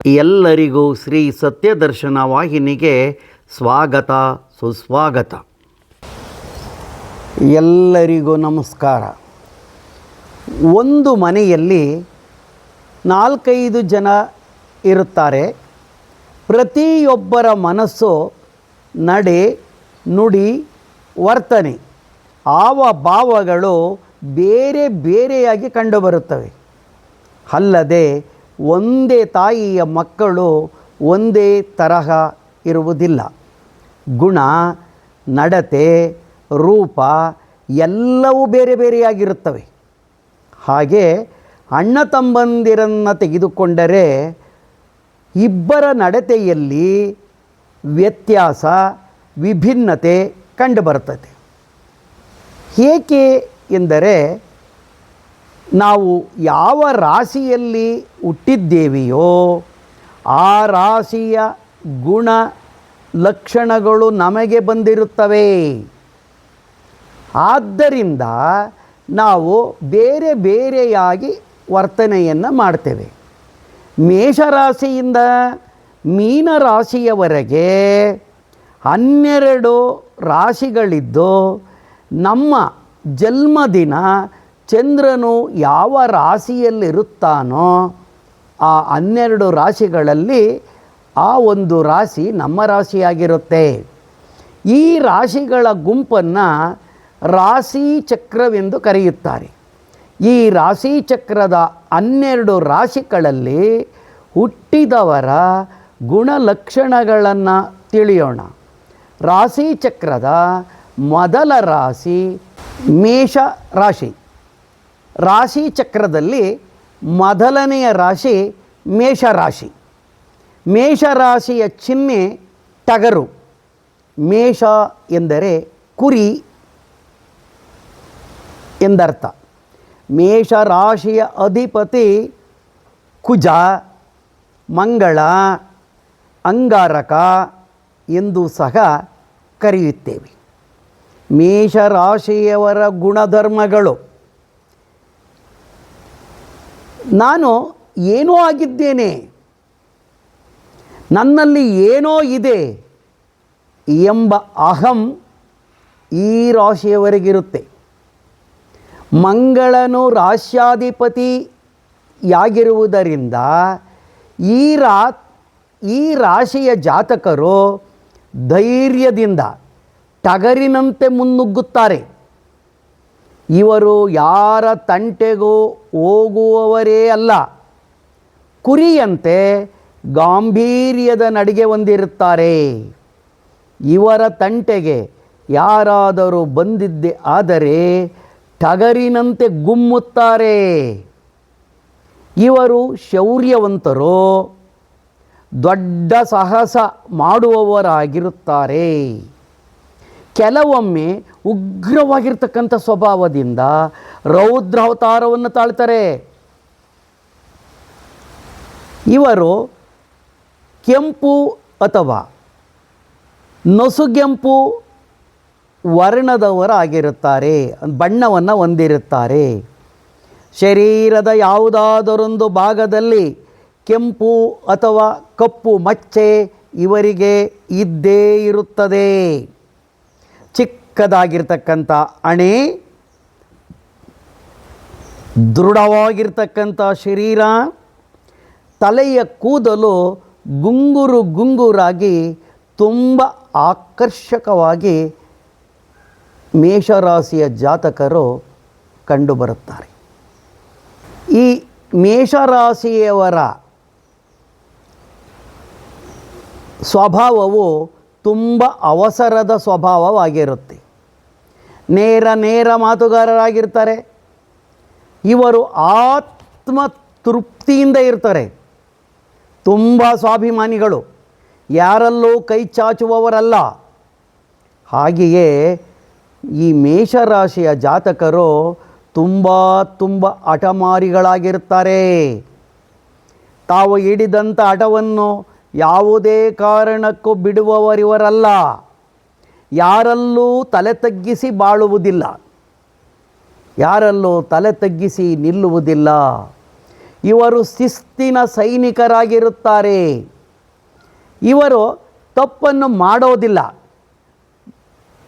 ಎಲ್ಲರಿಗೂ ಶ್ರೀ ಸತ್ಯದರ್ಶನ ವಾಹಿನಿಗೆ ಸ್ವಾಗತ ಸುಸ್ವಾಗತ. ಎಲ್ಲರಿಗೂ ನಮಸ್ಕಾರ. ಒಂದು ಮನೆಯಲ್ಲಿ 4-5 ಜನ ಇರುತ್ತಾರೆ. ಪ್ರತಿಯೊಬ್ಬರ ಮನಸ್ಸು, ನಡೆ, ನುಡಿ, ವರ್ತನೆ, ಭಾವಗಳು ಬೇರೆ ಬೇರೆಯಾಗಿ ಕಂಡುಬರುತ್ತವೆ. ಅಲ್ಲದೆ ಒಂದೇ ತಾಯಿಯ ಮಕ್ಕಳು ಒಂದೇ ತರಹ ಇರುವುದಿಲ್ಲ. ಗುಣ, ನಡತೆ, ರೂಪ ಎಲ್ಲವೂ ಬೇರೆ ಬೇರೆಯಾಗಿರುತ್ತವೆ. ಹಾಗೆ ಅಣ್ಣ ತಮ್ಮಂದಿರನ್ನು ತೆಗೆದುಕೊಂಡರೆ ಇಬ್ಬರ ನಡತೆಯಲ್ಲಿ ವ್ಯತ್ಯಾಸ, ವಿಭಿನ್ನತೆ ಕಂಡುಬರುತ್ತದೆ. ಏಕೆ ಎಂದರೆ ನಾವು ಯಾವ ರಾಶಿಯಲ್ಲಿ ಹುಟ್ಟಿದ್ದೇವೆಯೋ ಆ ರಾಶಿಯ ಗುಣ ಲಕ್ಷಣಗಳು ನಮಗೆ ಬಂದಿರುತ್ತವೆ. ಆದ್ದರಿಂದ ನಾವು ಬೇರೆ ಬೇರೆಯಾಗಿ ವರ್ತನೆಯನ್ನು ಮಾಡ್ತೇವೆ. ಮೇಷರಾಶಿಯಿಂದ ಮೀನರಾಶಿಯವರೆಗೆ 12 ರಾಶಿಗಳಿದ್ದು ನಮ್ಮ ಜನ್ಮದಿನ ಚಂದ್ರನು ಯಾವ ರಾಶಿಯಲ್ಲಿರುತ್ತಾನೋ ಆ 12 ರಾಶಿಗಳಲ್ಲಿ ಆ ಒಂದು ರಾಶಿ ನಮ್ಮ ರಾಶಿಯಾಗಿರುತ್ತೆ. ಈ ರಾಶಿಗಳ ಗುಂಪನ್ನು ರಾಶಿ ಚಕ್ರವೆಂದು ಕರೆಯುತ್ತಾರೆ. ಈ ರಾಶಿ ಚಕ್ರದ 12 ರಾಶಿಗಳಲ್ಲಿ ಹುಟ್ಟಿದವರ ಗುಣಲಕ್ಷಣಗಳನ್ನು ತಿಳಿಯೋಣ. ರಾಶಿ ಚಕ್ರದ ಮೊದಲ ರಾಶಿ ಮೇಷ ರಾಶಿ. ರಾಶಿ ಚಕ್ರದಲ್ಲಿ ಮೊದಲನೆಯ ರಾಶಿ ಮೇಷರಾಶಿ. ಮೇಷರಾಶಿಯ ಚಿಹ್ನೆ ಟಗರು. ಮೇಷ ಎಂದರೆ ಕುರಿ ಎಂದರ್ಥ. ಮೇಷರಾಶಿಯ ಅಧಿಪತಿ ಕುಜ, ಮಂಗಳ, ಅಂಗಾರಕ ಎಂದು ಸಹ ಕರೆಯುತ್ತೇವೆ. ಮೇಷರಾಶಿಯವರ ಗುಣಧರ್ಮಗಳು: ನಾನು ಏನೋ ಆಗಿದ್ದೇನೆ, ನನ್ನಲ್ಲಿ ಏನೋ ಇದೆ ಎಂಬ ಅಹಂ ಈ ರಾಶಿಯವರಿಗಿರುತ್ತೆ. ಮಂಗಳನು ರಾಶ್ಯಾಧಿಪತಿಯಾಗಿರುವುದರಿಂದ ಈ ರಾಶಿಯ ಜಾತಕರು ಧೈರ್ಯದಿಂದ ಟಗರಿನಂತೆ ಮುನ್ನುಗ್ಗುತ್ತಾರೆ. ಇವರು ಯಾರ ತಂಟೆಗೂ ಹೋಗುವವರೇ ಅಲ್ಲ. ಕುರಿಯಂತೆ ಗಾಂಭೀರ್ಯದ ನಡಿಗೆ ಹೊಂದಿರುತ್ತಾರೆ. ಇವರ ತಂಟೆಗೆ ಯಾರಾದರೂ ಬಂದಿದ್ದೇ ಆದರೆ ಟಗರಿನಂತೆ ಗುಮ್ಮುತ್ತಾರೆ. ಇವರು ಶೌರ್ಯವಂತರು, ದೊಡ್ಡ ಸಾಹಸ ಮಾಡುವವರಾಗಿರುತ್ತಾರೆ. ಕೆಲವೊಮ್ಮೆ ಉಗ್ರವಾಗಿರ್ತಕ್ಕಂಥ ಸ್ವಭಾವದಿಂದ ರೌದ್ರಾವತಾರವನ್ನು ತಾಳ್ತಾರೆ. ಇವರು ಕೆಂಪು ಅಥವಾ ನಸುಗೆಂಪು ವರ್ಣದವರಾಗಿರುತ್ತಾರೆ, ಬಣ್ಣವನ್ನು ಹೊಂದಿರುತ್ತಾರೆ. ಶರೀರದ ಯಾವುದಾದರೊಂದು ಭಾಗದಲ್ಲಿ ಕೆಂಪು ಅಥವಾ ಕಪ್ಪು ಮಚ್ಚೆ ಇವರಿಗೆ ಇದ್ದೇ ಇರುತ್ತದೆ. ಚಿಕ್ಕದಾಗಿರ್ತಕ್ಕಂಥ ಹಣೆ, ದೃಢವಾಗಿರ್ತಕ್ಕಂಥ ಶರೀರ, ತಲೆಯ ಕೂದಲು ಗುಂಗುರು ಗುಂಗುರಾಗಿ ತುಂಬ ಆಕರ್ಷಕವಾಗಿ ಮೇಷರಾಶಿಯ ಜಾತಕರು ಕಂಡುಬರುತ್ತಾರೆ. ಈ ಮೇಷರಾಶಿಯವರ ಸ್ವಭಾವವು ತುಂಬ ಅವಸರದ ಸ್ವಭಾವವಾಗಿರುತ್ತೆ. ನೇರ ಮಾತುಗಾರರಾಗಿರ್ತಾರೆ. ಇವರು ಆತ್ಮ ತೃಪ್ತಿಯಿಂದ ಇರ್ತಾರೆ. ತುಂಬ ಸ್ವಾಭಿಮಾನಿಗಳು, ಯಾರಲ್ಲೂ ಕೈ ಚಾಚುವವರಲ್ಲ. ಹಾಗೆಯೇ ಈ ಮೇಷರಾಶಿಯ ಜಾತಕರು ತುಂಬ ಹಠಮಾರಿಗಳಾಗಿರ್ತಾರೆ. ತಾವು ಹಿಡಿದಂಥ ಹಠವನ್ನು ಯಾವುದೇ ಕಾರಣಕ್ಕೂ ಬಿಡುವವರಿವರಲ್ಲ. ಯಾರಲ್ಲೂ ತಲೆ ತಗ್ಗಿಸಿ ಬಾಳುವುದಿಲ್ಲ, ಯಾರಲ್ಲೂ ತಲೆ ತಗ್ಗಿಸಿ ನಿಲ್ಲುವುದಿಲ್ಲ. ಇವರು ಶಿಸ್ತಿನ ಸೈನಿಕರಾಗಿರುತ್ತಾರೆ. ಇವರು ತಪ್ಪನ್ನು ಮಾಡೋದಿಲ್ಲ,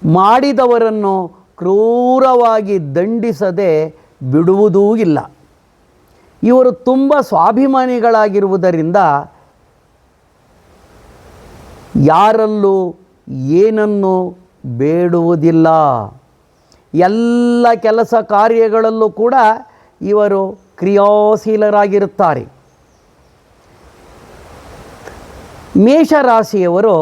ಮಾಡಿದವರನ್ನು ಕ್ರೂರವಾಗಿ ದಂಡಿಸದೆ ಬಿಡುವುದೂ ಇಲ್ಲ. ಇವರು ತುಂಬ ಸ್ವಾಭಿಮಾನಿಗಳಾಗಿರುವುದರಿಂದ ಯಾರಲ್ಲೂ ಏನನ್ನು ಬೇಡುವುದಿಲ್ಲ. ಎಲ್ಲ ಕೆಲಸ ಕಾರ್ಯಗಳಲ್ಲೂ ಕೂಡ ಇವರು ಕ್ರಿಯಾಶೀಲರಾಗಿರುತ್ತಾರೆ. ಮೇಷರಾಶಿಯವರು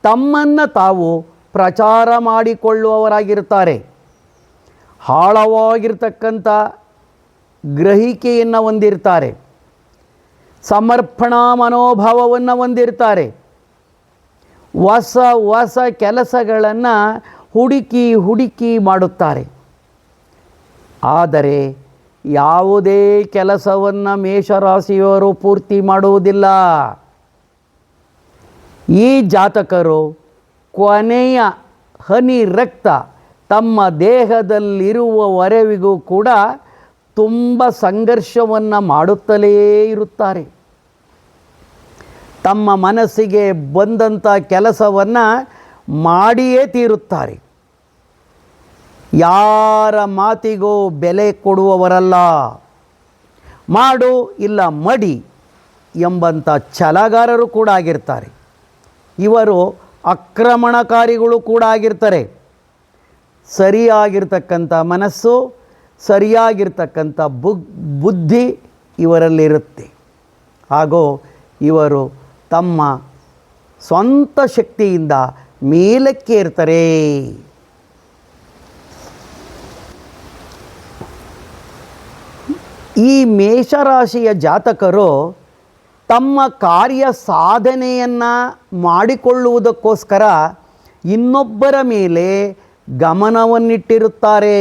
ತಮ್ಮನ್ನು ತಾವು ಪ್ರಚಾರ ಮಾಡಿಕೊಳ್ಳುವವರಾಗಿರುತ್ತಾರೆ. ಆಳವಾಗಿರ್ತಕ್ಕಂಥ ಗ್ರಹಿಕೆಯನ್ನು ಹೊಂದಿರ್ತಾರೆ. ಸಮರ್ಪಣಾ ಮನೋಭಾವವನ್ನು ಹೊಂದಿರ್ತಾರೆ. ಹೊಸ ಹೊಸ ಕೆಲಸಗಳನ್ನು ಹುಡುಕಿ ಮಾಡುತ್ತಾರೆ. ಆದರೆ ಯಾವುದೇ ಕೆಲಸವನ್ನು ಮೇಷರಾಶಿಯವರು ಪೂರ್ತಿ ಮಾಡುವುದಿಲ್ಲ. ಈ ಜಾತಕರು ಕೊನೆಯ ಹನಿ ರಕ್ತ ತಮ್ಮ ದೇಹದಲ್ಲಿರುವವರೆವಿಗೂ ಕೂಡ ತುಂಬ ಸಂಘರ್ಷವನ್ನು ಮಾಡುತ್ತಲೇ ಇರುತ್ತಾರೆ. ತಮ್ಮ ಮನಸ್ಸಿಗೆ ಬಂದಂಥ ಕೆಲಸವನ್ನು ಮಾಡಿಯೇ ತೀರುತ್ತಾರೆ. ಯಾರ ಮಾತಿಗೂ ಬೆಲೆ ಕೊಡುವವರಲ್ಲ. ಮಾಡು ಇಲ್ಲ ಮಡಿ ಎಂಬಂಥ ಛಲಗಾರರು ಕೂಡ ಆಗಿರ್ತಾರೆ. ಇವರು ಆಕ್ರಮಣಕಾರಿಗಳು ಕೂಡ ಆಗಿರ್ತಾರೆ. ಸರಿಯಾಗಿರ್ತಕ್ಕಂಥ ಮನಸ್ಸು, ಸರಿಯಾಗಿರ್ತಕ್ಕಂಥ ಬುದ್ಧಿ ಇವರಲ್ಲಿರುತ್ತೆ. ಹಾಗೂ ಇವರು ತಮ್ಮ ಸ್ವಂತ ಶಕ್ತಿಯಿಂದ ಮೇಲಕ್ಕೆ ಇರ್ತಾರೆ. ಈ ಮೇಷರಾಶಿಯ ಜಾತಕರು ತಮ್ಮ ಕಾರ್ಯ ಸಾಧನೆಯನ್ನು ಮಾಡಿಕೊಳ್ಳುವುದಕ್ಕೋಸ್ಕರ ಇನ್ನೊಬ್ಬರ ಮೇಲೆ ಗಮನವನ್ನಿಟ್ಟಿರುತ್ತಾರೆ.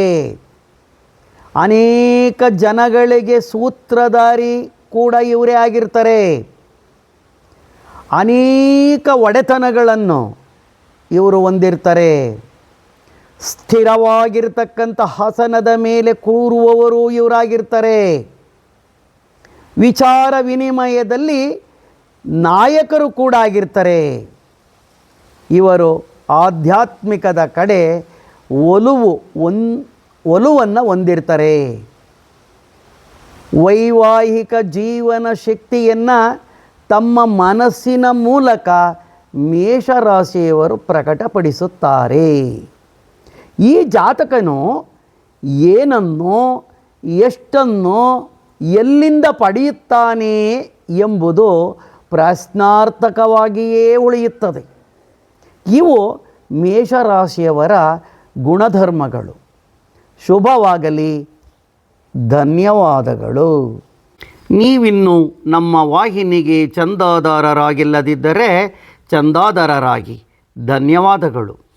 ಅನೇಕ ಜನಗಳಿಗೆ ಸೂತ್ರಧಾರಿ ಕೂಡ ಇವರೇ ಆಗಿರ್ತಾರೆ. ಅನೇಕ ಒಡೆತನಗಳನ್ನು ಇವರು ಹೊಂದಿರ್ತಾರೆ. ಸ್ಥಿರವಾಗಿರ್ತಕ್ಕಂಥ ಆಸನದ ಮೇಲೆ ಕೂರುವವರು ಇವರಾಗಿರ್ತಾರೆ. ವಿಚಾರ ವಿನಿಮಯದಲ್ಲಿ ನಾಯಕರು ಕೂಡ ಆಗಿರ್ತಾರೆ. ಇವರು ಆಧ್ಯಾತ್ಮಿಕದ ಕಡೆ ಒಲುವನ್ನು ಹೊಂದಿರ್ತಾರೆ. ವೈವಾಹಿಕ ಜೀವನ ಶಕ್ತಿಯನ್ನು ತಮ್ಮ ಮನಸ್ಸಿನ ಮೂಲಕ ಮೇಷರಾಶಿಯವರು ಪ್ರಕಟಪಡಿಸುತ್ತಾರೆ. ಈ ಜಾತಕನು ಏನನ್ನು, ಎಷ್ಟನ್ನು, ಎಲ್ಲಿಂದ ಪಡೆಯುತ್ತಾನೆ ಎಂಬುದು ಪ್ರಶ್ನಾರ್ಥಕವಾಗಿಯೇ ಉಳಿಯುತ್ತದೆ. ಇವು ಮೇಷರಾಶಿಯವರ ಗುಣಧರ್ಮಗಳು. ಶುಭವಾಗಲಿ. ಧನ್ಯವಾದಗಳು. ನೀವಿನ್ನು ನಮ್ಮ ವಾಹಿನಿಗೆ ಚಂದಾದಾರರಾಗಿಲ್ಲದಿದ್ದರೆ ಚಂದಾದಾರರಾಗಿ. ಧನ್ಯವಾದಗಳು.